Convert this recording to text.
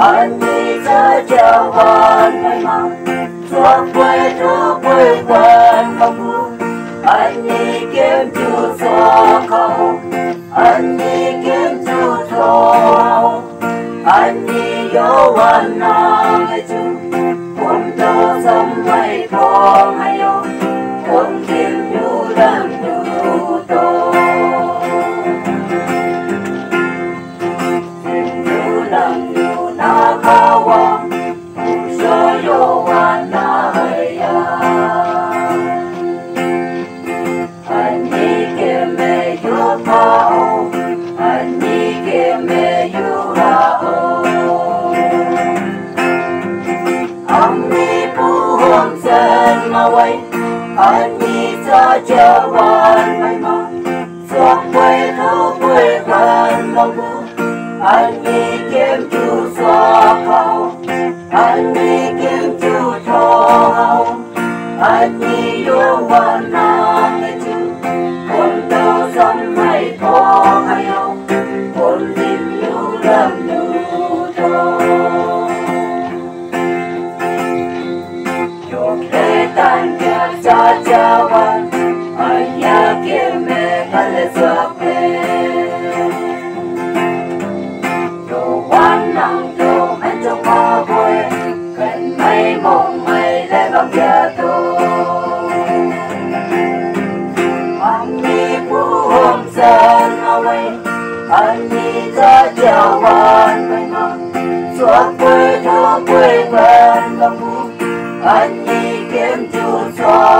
anh đi ra chào hoàn may mắn cho quê thứ quê quên không vui anh đi kiếm chú gió khâu anh đi kiếm chú thâu anh đi vô hoàn nam hay chú cũng đâu dám hay thong hay đâu cũng tìm nhu đam nhu tô tìm nhu đam nhu na kawa so yo wa na ya anh đi kiếm mẹ yo pao anh đi kiếm mẹ yo rao anh đi bu hom sen ma wai anh đi ra chợ hoàn may mắn cho quê thu quê quên mong bu anh đi kiếm chú gió khâu anh đi kiếm chú thâu anh đi vô hoàn nam hay chú con đâu dám hay thong hay không con tìm nhu làm nhu thâu cho thế tan kia cha cha hoàn anh ya kiếm mẹ thân lệ giấc mẹ mong mày lên lòng gia tô anh đi phú hôm sen away anh đi ra chào hoàn may mắn suốt quê thơ quê quen lòng anh đi kiếm chú gió